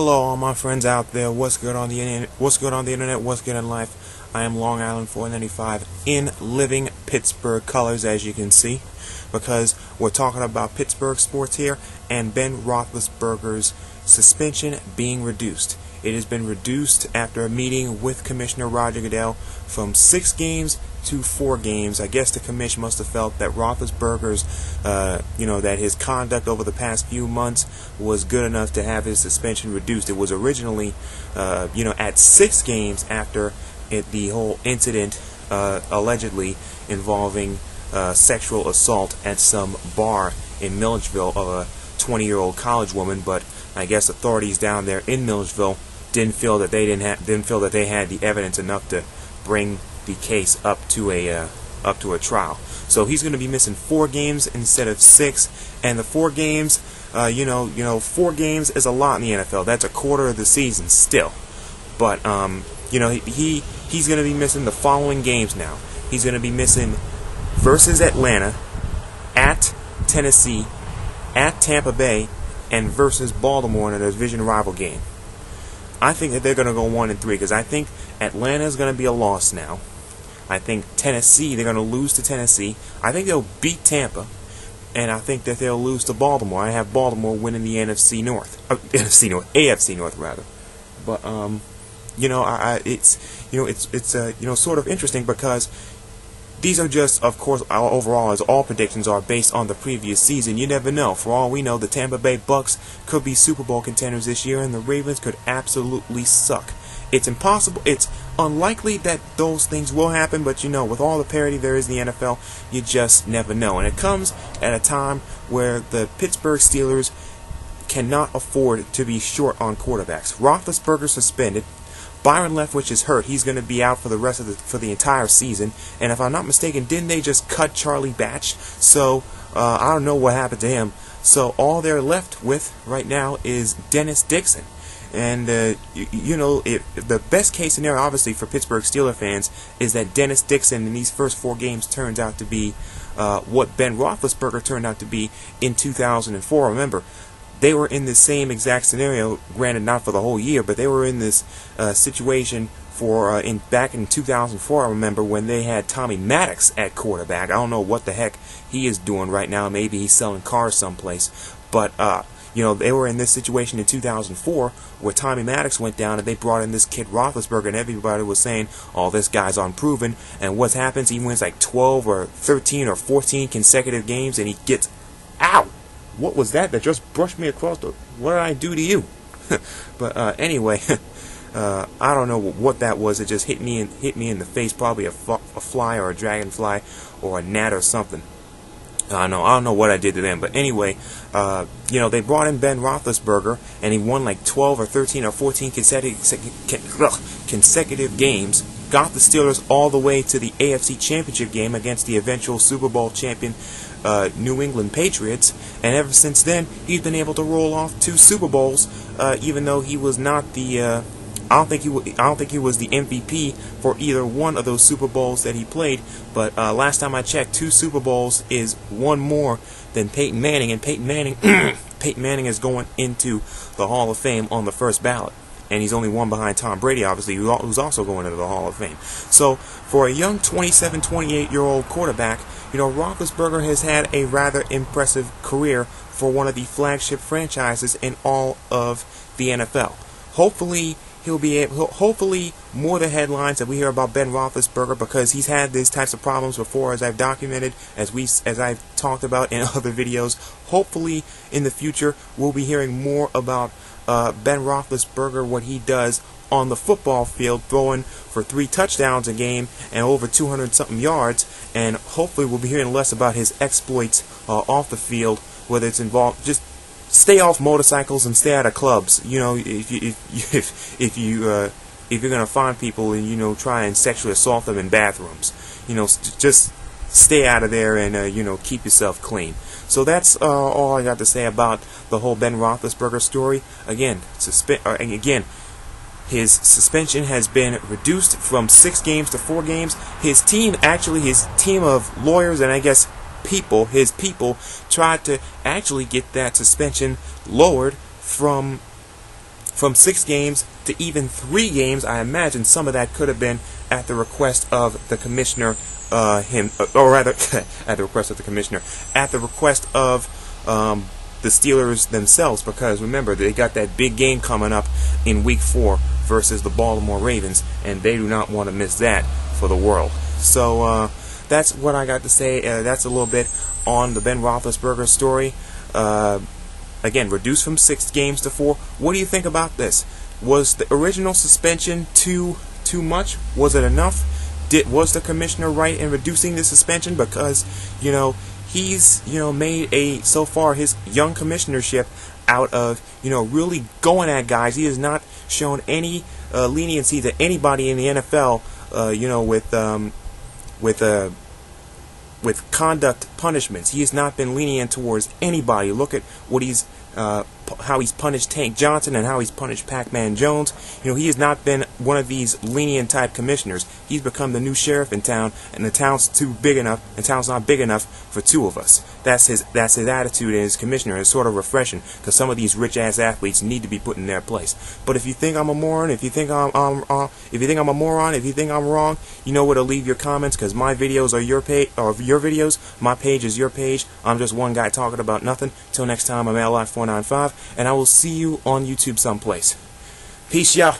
Hello, all my friends out there. What's good on the internet? What's good on the internet? What's good in life? I am Long Island 495 in living Pittsburgh colors, as you can see, because we're talking about Pittsburgh sports here and Ben Roethlisberger's suspension being reduced. It has been reduced after a meeting with Commissioner Roger Goodell from 6 games to 4 games. I guess the commission must have felt that Roethlisberger's, that his conduct over the past few months was good enough to have his suspension reduced. It was originally, at 6 games after the whole incident allegedly involving sexual assault at some bar in Milledgeville of a 20-year-old college woman. But I guess authorities down there in Milledgeville didn't feel that they had the evidence enough to bring the case up to a trial. So he's going to be missing 4 games instead of 6, and the 4 games, 4 games is a lot in the NFL. That's a quarter of the season still. But he's going to be missing the following games now. He's going to be missing versus Atlanta, at Tennessee, at Tampa Bay, and versus Baltimore in a division rival game. I think that they're going to go 1-3 because I think Atlanta is going to be a loss now. I think Tennessee, they're going to lose to Tennessee. I think they'll beat Tampa, and I think that they'll lose to Baltimore. I have Baltimore winning the AFC North rather. But it's sort of interesting because these are just, of course, overall, as all predictions are based on the previous season. You never know. For all we know, the Tampa Bay Bucks could be Super Bowl contenders this year, and the Ravens could absolutely suck. It's impossible. It's unlikely that those things will happen, but with all the parity there is in the NFL, you just never know. And it comes at a time where the Pittsburgh Steelers cannot afford to be short on quarterbacks. Roethlisberger suspended. Byron Leftwich is hurt. He's going to be out for the entire season. And if I'm not mistaken, didn't they just cut Charlie Batch? So I don't know what happened to him. So all they're left with right now is Dennis Dixon. And the best case scenario, obviously, for Pittsburgh Steelers fans is that Dennis Dixon in these first 4 games turns out to be what Ben Roethlisberger turned out to be in 2004. Remember, they were in the same exact scenario, granted not for the whole year, but they were in this situation back in 2004, I remember, when they had Tommy Maddox at quarterback. I don't know what the heck he is doing right now. Maybe he's selling cars someplace. But, they were in this situation in 2004 where Tommy Maddox went down and they brought in this kid Roethlisberger, and everybody was saying, oh, this guy's unproven. And what happens? He wins like 12 or 13 or 14 consecutive games, and he gets out. What was that just brushed me across the... What did I do to you? But anyway, I don't know what that was. It just hit me in the face. Probably a fly or a dragonfly or a gnat or something. I don't know what I did to them. But anyway, they brought in Ben Roethlisberger, and he won like 12 or 13 or 14 consecutive games. Got the Steelers all the way to the AFC Championship game against the eventual Super Bowl champion New England Patriots, and ever since then he's been able to roll off 2 Super Bowls, even though he was not the I don't think he was the MVP for either one of those Super Bowls that he played. But last time I checked, 2 Super Bowls is 1 more than Peyton Manning, and Peyton Manning is going into the Hall of Fame on the first ballot. And he's only 1 behind Tom Brady, obviously, who's also going into the Hall of Fame. So for a young 27, 28-year-old quarterback, Roethlisberger has had a rather impressive career for one of the flagship franchises in all of the NFL. Hopefully, hopefully more the headlines that we hear about Ben Roethlisberger, because he's had these types of problems before, as I've documented, as I've talked about in other videos. Hopefully, in the future, we'll be hearing more about Ben Roethlisberger, what he does on the football field, throwing for 3 touchdowns a game and over 200-something yards, and hopefully we'll be hearing less about his exploits off the field, whether it's involved. Just stay off motorcycles and stay out of clubs. If you're gonna find people and try and sexually assault them in bathrooms, just stay out of there and keep yourself clean. So that's all I got to say about the whole Ben Roethlisberger story. Again, his suspension has been reduced from 6 games to 4 games. His team of lawyers and I guess his people tried to actually get that suspension lowered from from 6 games to even 3 games. I imagine some of that could have been at the request of the commissioner, or rather, at the request of the commissioner, at the request of the Steelers themselves, because remember, they got that big game coming up in Week 4 versus the Baltimore Ravens, and they do not want to miss that for the world. So that's what I got to say. That's a little bit on the Ben Roethlisberger story. Again, reduced from 6 games to 4. What do you think about this? Was the original suspension too much? Was it enough? Was the commissioner right in reducing the suspension? Because, he's, made so far his young commissionership out of, really going at guys. He has not shown any leniency to anybody in the NFL, with conduct punishments. He has not been lenient towards anybody. Look at what how he's punished Tank Johnson and how he's punished Pac-Man Jones. He has not been one of these lenient type commissioners. He's become the new sheriff in town, and the town's too big enough, and the town's not big enough for 2 of us. That's his attitude as commissioner. It's sort of refreshing, because some of these rich ass athletes need to be put in their place. But if you think I'm a moron, if you think I'm a moron, if you think I'm wrong, you know where to leave your comments, because my videos are your page, or your videos. My page is your page. I'm just one guy talking about nothing. Till next time, I'm LI495, and I will see you on YouTube someplace. Peace, y'all.